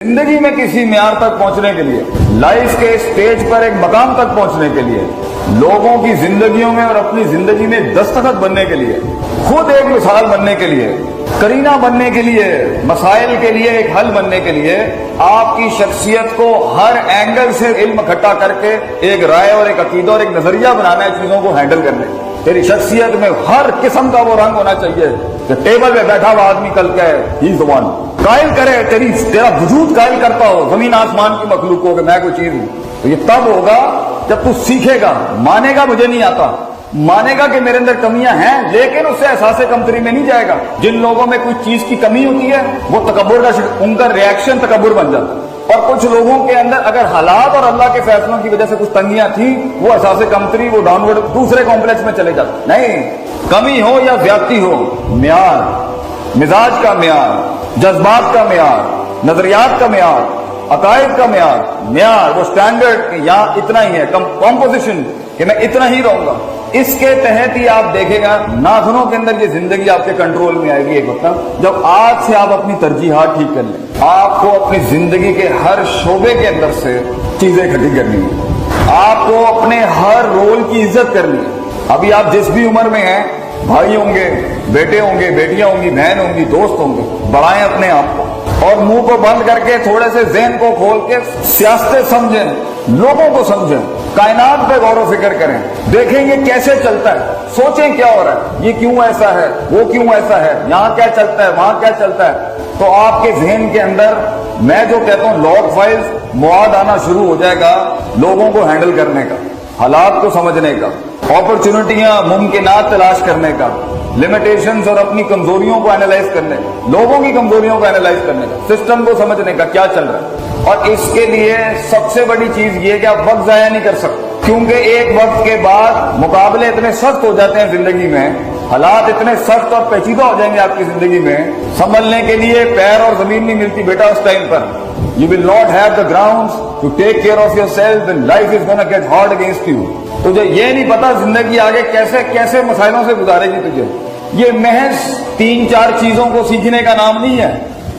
जिंदगी में किसी म्यार तक पहुंचने के लिए, लाइफ के स्टेज पर एक मकाम तक पहुंचने के लिए, लोगों की जिंदगियों में और अपनी जिंदगी में दस्तखत बनने के लिए, खुद एक मिसाल बनने के लिए, करीना बनने के लिए, मसाइल के लिए एक हल बनने के लिए, आपकी शख्सियत को हर एंगल से इल्म इकट्ठा करके एक राय और एक अकीदा और एक नजरिया बनाना है चीजों को हैंडल करने। तेरी शख्सियत में हर किस्म का वो रंग होना चाहिए कि टेबल पे बैठा हुआ आदमी कल कहे ही इज द वन, कायल करे, तेरा वजूद कायल करता हो जमीन आसमान की मखलूक को कि मैं कोई चीज हूं। तो ये तब होगा जब तू सीखेगा, मानेगा मुझे नहीं आता, मानेगा कि मेरे अंदर कमियां हैं, लेकिन उससे एहसास कमतरी में नहीं जाएगा। जिन लोगों में कोई चीज की कमी होती है वो तकब्बुर का, उनका रिएक्शन तकब्बुर बन जाता है। और कुछ लोगों के अंदर अगर हालात और अल्लाह के फैसलों की वजह से कुछ तंगियां थी, वो एहसास कमतरी, वो डाउनवर्ड दूसरे कॉम्प्लेक्स में चले जाते। नहीं, कमी हो या ज्यादती हो, म्यार, मिजाज का म्यार, जज्बात का म्यार, नजरियात का म्यार, अकायद का म्यार वो स्टैंडर्ड यहाँ इतना ही है, कॉम्पोजिशन कि मैं इतना ही रहूंगा। इसके तहत ही आप देखेगा नाखूनों के अंदर ये जिंदगी आपके कंट्रोल में आएगी एक वक्त, जब आज से आप अपनी तरजीहात ठीक कर लें। आपको अपनी जिंदगी के हर शोबे के अंदर से चीजें इकट्ठी करनी है, आपको अपने हर रोल की इज्जत करनी है। अभी आप जिस भी उम्र में हैं, भाई होंगे, बेटे होंगे, बेटियां होंगी, बहन होंगी, दोस्त होंगे, बढ़ाएं अपने आप को और मुंह को बंद करके थोड़े से ज़हन को खोल के सियासतें समझें, लोगों को समझें, कायनात पे गौर व फिक्र करें, देखेंगे कैसे चलता है, सोचें क्या हो रहा है, ये क्यों ऐसा है, वो क्यों ऐसा है, यहाँ क्या चलता है, वहां क्या चलता है। तो आपके ज़हन के अंदर मैं जो कहता हूँ लॉग फाइल्स मवाद आना शुरू हो जाएगा, लोगों को हैंडल करने का, हालात को समझने का, अपॉर्चुनिटियां मुमकिनात तलाश करने का, लिमिटेशंस और अपनी कमजोरियों को एनालाइज करने का, लोगों की कमजोरियों को एनालाइज करने का, सिस्टम को समझने का क्या चल रहा है। और इसके लिए सबसे बड़ी चीज ये कि आप वक्त जाया नहीं कर सकते, क्योंकि एक वक्त के बाद मुकाबले इतने सख्त हो जाते हैं जिंदगी में, हालात इतने सख्त और पेचीदा हो जाएंगे आपकी जिंदगी में, संभलने के लिए पैर और जमीन नहीं मिलती बेटा उस टाइम पर। You will not have the grounds to take care of yourself when life is gonna get hard against you. तुझे ये नहीं पता जिंदगी आगे कैसे कैसे मसाइलों से गुजारेगी तुझे। ये महज 3-4 चीजों को सीखने का नाम नहीं है,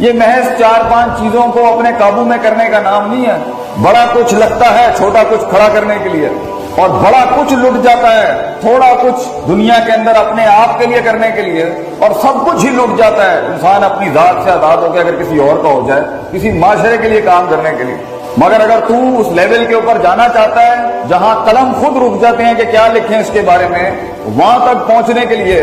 ये महज 4-5 चीजों को अपने काबू में करने का नाम नहीं है। बड़ा कुछ लगता है छोटा कुछ खड़ा करने के लिए, और बड़ा कुछ लुट जाता है थोड़ा कुछ दुनिया के अंदर अपने आप के लिए करने के लिए, और सब कुछ ही लुट जाता है इंसान अपनी जात से आजाद होकर अगर किसी और का हो जाए, किसी माशरे के लिए काम करने के लिए। मगर अगर तू उस लेवल के ऊपर जाना चाहता है जहां कलम खुद रुक जाते हैं कि क्या लिखें इसके बारे में, वहां तक पहुंचने के लिए,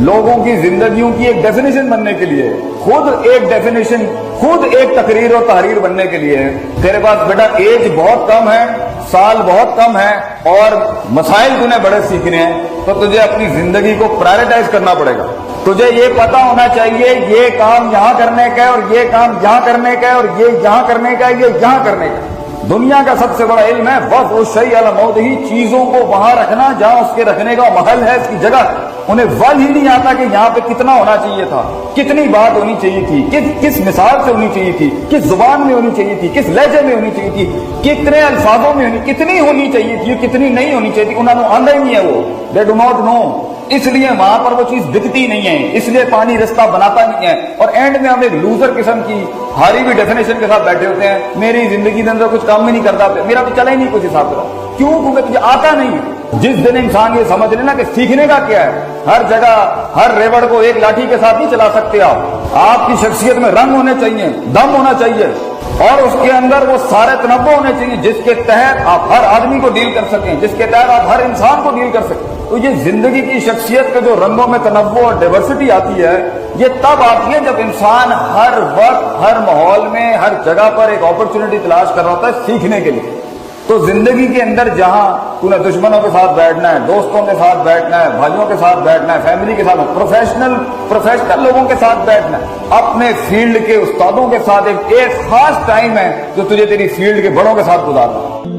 लोगों की जिंदगियों की एक डेफिनेशन बनने के लिए, खुद एक डेफिनेशन, खुद एक तकरीर और तहरीर बनने के लिए, तेरे पास बेटा एज बहुत कम है, साल बहुत कम है और मसाइल तूने बड़े सीखने हैं, तो तुझे अपनी जिंदगी को प्रायोरिटाइज करना पड़ेगा। तुझे ये पता होना चाहिए ये काम यहां करने का है और ये काम यहां करने का है और ये यहां करने का है, ये यहां करने का है। दुनिया का सबसे बड़ा इल्म है बस वो शई अला मौत ही, चीजों को वहां रखना जहां उसके रखने का महल है, इसकी जगह। उन्हें वल ही नहीं आता कि यहाँ पे कितना होना चाहिए था, कितनी बात होनी चाहिए थी, किस मिसाल से होनी चाहिए थी, किस जुबान में होनी चाहिए थी, किस लहजे में होनी चाहिए थी, कितने अल्फाजों में कितनी होनी चाहिए थी, कितनी नहीं होनी चाहिए थी। उन्होंने आंदा ही नहीं है वो, दे डू नॉट नो। इसलिए वहां पर वो चीज दिखती नहीं है, इसलिए पानी रास्ता बनाता नहीं है, और एंड में हम एक लूजर किस्म की हारी हुई डेफिनेशन के साथ बैठे होते हैं, मेरी जिंदगी के अंदर कुछ काम ही नहीं करता, मेरा तो चला ही नहीं कुछ हिसाब से। क्यों? क्योंकि तुझे आता नहीं। जिस दिन इंसान ये समझ लेना कि सीखने का क्या है, हर जगह हर रेवड़ को एक लाठी के साथ नहीं चला सकते आप। आपकी शख्सियत में रंग होने चाहिए, दम होना चाहिए, और उसके अंदर वो सारे तनव्वुर होने चाहिए जिसके तहत आप हर आदमी को डील कर सकें, जिसके तहत आप हर इंसान को डील कर सकें। तो ये जिंदगी की शख्सियत के जो रंगों में तनव्वुर और डाइवर्सिटी आती है, ये तब आती है जब इंसान हर वक्त, हर माहौल में, हर जगह पर एक अपॉर्चुनिटी तलाश कर रहा होता है सीखने के लिए। तो जिंदगी के अंदर जहां तूने दुश्मनों के साथ बैठना है, दोस्तों के साथ बैठना है, भाइयों के साथ बैठना है, फैमिली के साथ, प्रोफेशनल लोगों के साथ बैठना है, अपने फील्ड के उस्तादों के साथ एक खास टाइम है जो तुझे तेरी फील्ड के बड़ों के साथ गुजारना है।